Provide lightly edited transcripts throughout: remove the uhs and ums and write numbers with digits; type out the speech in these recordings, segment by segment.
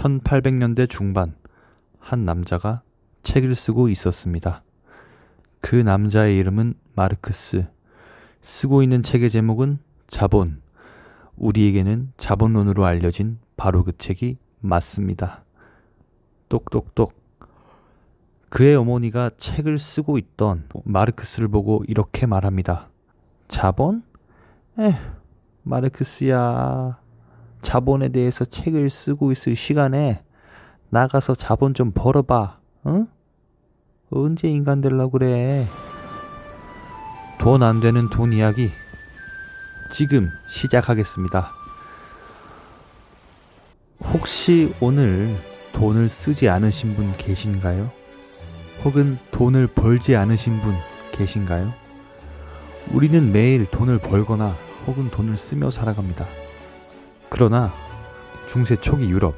1800년대 중반 한 남자가 책을 쓰고 있었습니다. 그 남자의 이름은 마르크스. 쓰고 있는 책의 제목은 자본. 우리에게는 자본론으로 알려진 바로 그 책이 맞습니다. 똑똑똑. 그의 어머니가 책을 쓰고 있던 마르크스를 보고 이렇게 말합니다. 자본? 마르크스야. 자본에 대해서 책을 쓰고 있을 시간에 나가서 자본 좀 벌어봐. 응? 언제 인간 되려고 그래? 돈 안 되는 돈 이야기 지금 시작하겠습니다. 혹시 오늘 돈을 쓰지 않으신 분 계신가요? 혹은 돈을 벌지 않으신 분 계신가요? 우리는 매일 돈을 벌거나 혹은 돈을 쓰며 살아갑니다. 그러나 중세 초기 유럽,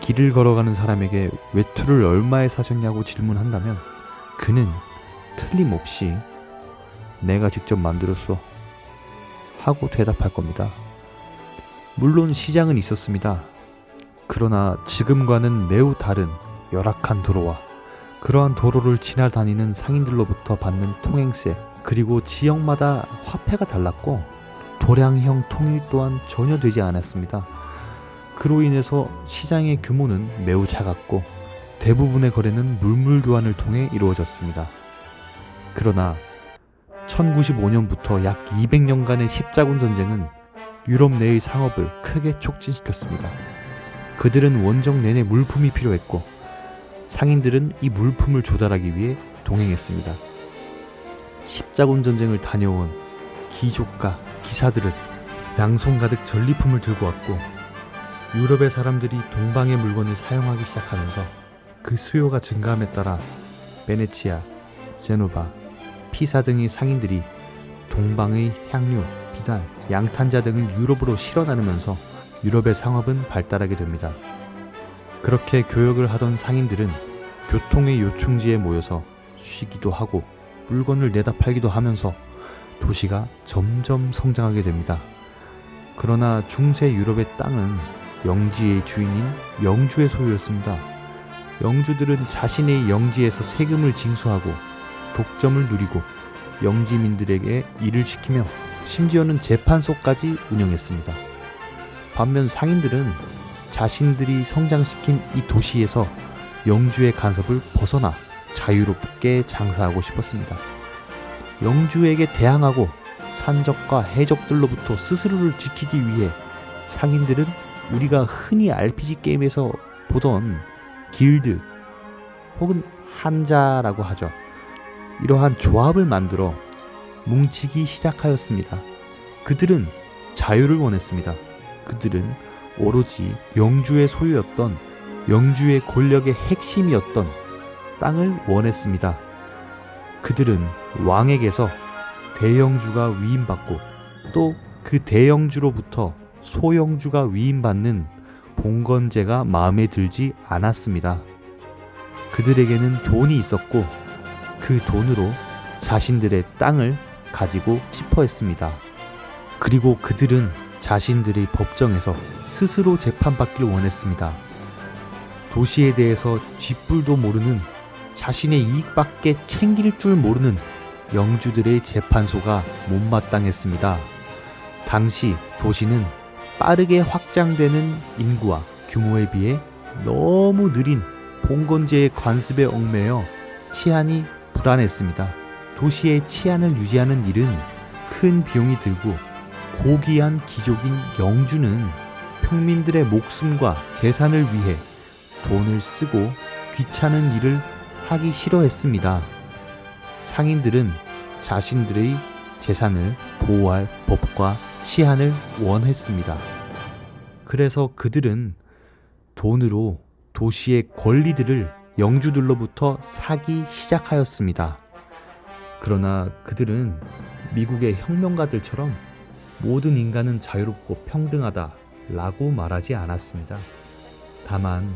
길을 걸어가는 사람에게 외투를 얼마에 사셨냐고 질문한다면 그는 틀림없이 내가 직접 만들었어 하고 대답할 겁니다. 물론 시장은 있었습니다. 그러나 지금과는 매우 다른 열악한 도로와 그러한 도로를 지나다니는 상인들로부터 받는 통행세, 그리고 지역마다 화폐가 달랐고 도량형 통일 또한 전혀 되지 않았습니다. 그로 인해서 시장의 규모는 매우 작았고 대부분의 거래는 물물 교환을 통해 이루어졌습니다. 그러나 1095년부터 약 200년간의 십자군 전쟁은 유럽 내의 상업을 크게 촉진시켰습니다. 그들은 원정 내내 물품이 필요했고 상인들은 이 물품을 조달하기 위해 동행했습니다. 십자군 전쟁을 다녀온 귀족과 기사들은 양손 가득 전리품을 들고 왔고 유럽의 사람들이 동방의 물건을 사용하기 시작하면서 그 수요가 증가함에 따라 베네치아, 제노바, 피사 등의 상인들이 동방의 향료, 비단, 양탄자 등을 유럽으로 실어 나르면서 유럽의 상업은 발달하게 됩니다. 그렇게 교역을 하던 상인들은 교통의 요충지에 모여서 쉬기도 하고 물건을 내다 팔기도 하면서 도시가 점점 성장하게 됩니다. 그러나 중세 유럽의 땅은 영지의 주인인 영주의 소유였습니다. 영주들은 자신의 영지에서 세금을 징수하고 독점을 누리고 영지민들에게 일을 시키며 심지어는 재판소까지 운영했습니다. 반면 상인들은 자신들이 성장시킨 이 도시에서 영주의 간섭을 벗어나 자유롭게 장사하고 싶었습니다. 영주에게 대항하고 산적과 해적들로부터 스스로를 지키기 위해 상인들은 우리가 흔히 RPG 게임에서 보던 길드 혹은 한자라고 하죠. 이러한 조합을 만들어 뭉치기 시작하였습니다. 그들은 자유를 원했습니다. 그들은 오로지 영주의 소유였던, 영주의 권력의 핵심이었던 땅을 원했습니다. 그들은 왕에게서 대영주가 위임받고 또 그 대영주로부터 소영주가 위임받는 봉건제가 마음에 들지 않았습니다. 그들에게는 돈이 있었고 그 돈으로 자신들의 땅을 가지고 싶어 했습니다. 그리고 그들은 자신들의 법정에서 스스로 재판받길 원했습니다. 도시에 대해서 쥐뿔도 모르는, 자신의 이익밖에 챙길 줄 모르는 영주들의 재판소가 못마땅했습니다. 당시 도시는 빠르게 확장되는 인구와 규모에 비해 너무 느린 봉건제의 관습에 얽매여 치안이 불안했습니다. 도시의 치안을 유지하는 일은 큰 비용이 들고 고귀한 귀족인 영주는 평민들의 목숨과 재산을 위해 돈을 쓰고 귀찮은 일을 하기 싫어했습니다. 상인들은 자신들의 재산을 보호할 법과 치안을 원했습니다. 그래서 그들은 돈으로 도시의 권리들을 영주들로부터 사기 시작하였습니다. 그러나 그들은 미국의 혁명가들처럼 모든 인간은 자유롭고 평등하다라고 말하지 않았습니다. 다만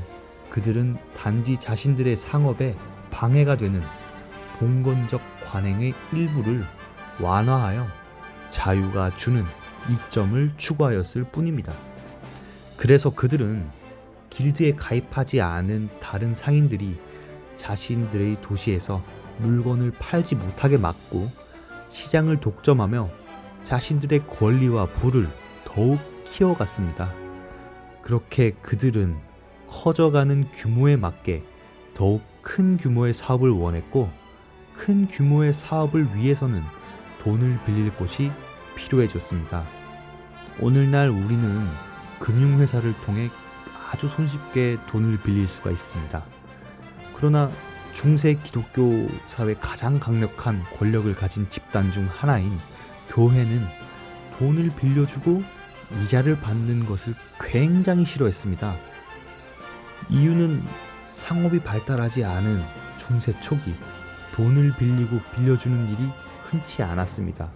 그들은 단지 자신들의 상업에 방해가 되는 봉건적 관행의 일부를 완화하여 자유가 주는 이점을 추구하였을 뿐입니다. 그래서 그들은 길드에 가입하지 않은 다른 상인들이 자신들의 도시에서 물건을 팔지 못하게 막고 시장을 독점하며 자신들의 권리와 부를 더욱 키워갔습니다. 그렇게 그들은 커져가는 규모에 맞게 더욱 큰 규모의 사업을 원했고, 큰 규모의 사업을 위해서는 돈을 빌릴 곳이 필요해졌습니다. 오늘날 우리는 금융회사를 통해 아주 손쉽게 돈을 빌릴 수가 있습니다. 그러나 중세 기독교 사회 가장 강력한 권력을 가진 집단 중 하나인 교회는 돈을 빌려주고 이자를 받는 것을 굉장히 싫어했습니다. 이유는 상업이 발달하지 않은 중세 초기 돈을 빌리고 빌려주는 일이 흔치 않았습니다.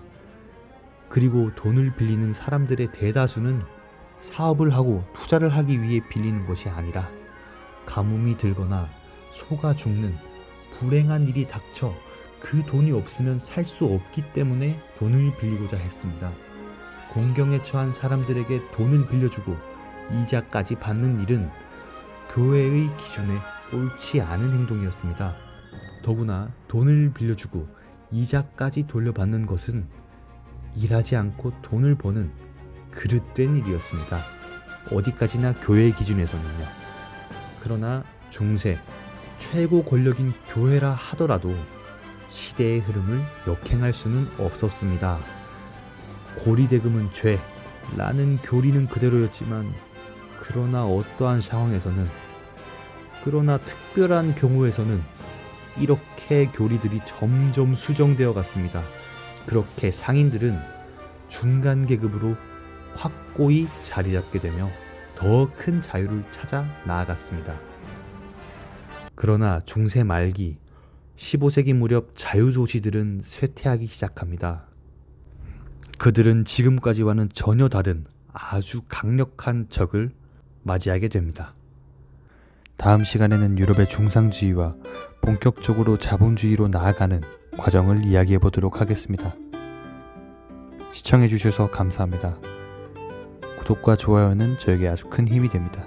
그리고 돈을 빌리는 사람들의 대다수는 사업을 하고 투자를 하기 위해 빌리는 것이 아니라 가뭄이 들거나 소가 죽는 불행한 일이 닥쳐 그 돈이 없으면 살 수 없기 때문에 돈을 빌리고자 했습니다. 공경에 처한 사람들에게 돈을 빌려주고 이자까지 받는 일은 교회의 기준에 옳지 않은 행동이었습니다. 더구나 돈을 빌려주고 이자까지 돌려받는 것은 일하지 않고 돈을 버는 그릇된 일이었습니다. 어디까지나 교회의 기준에서는요. 그러나 중세 최고 권력인 교회라 하더라도 시대의 흐름을 역행할 수는 없었습니다. 고리대금은 죄라는 교리는 그대로였지만, 그러나 어떠한 상황에서는, 그러나 특별한 경우에서는 이렇게 교리들이 점점 수정되어 갔습니다. 그렇게 상인들은 중간 계급으로 확고히 자리 잡게 되며 더 큰 자유를 찾아 나아갔습니다. 그러나 중세 말기 15세기 무렵 자유도시들은 쇠퇴하기 시작합니다. 그들은 지금까지와는 전혀 다른 아주 강력한 적을 맞이하게 됩니다. 다음 시간에는 유럽의 중상주의와 본격적으로 자본주의로 나아가는 과정을 이야기해 보도록 하겠습니다. 시청해 주셔서 감사합니다. 구독과 좋아요는 저에게 아주 큰 힘이 됩니다.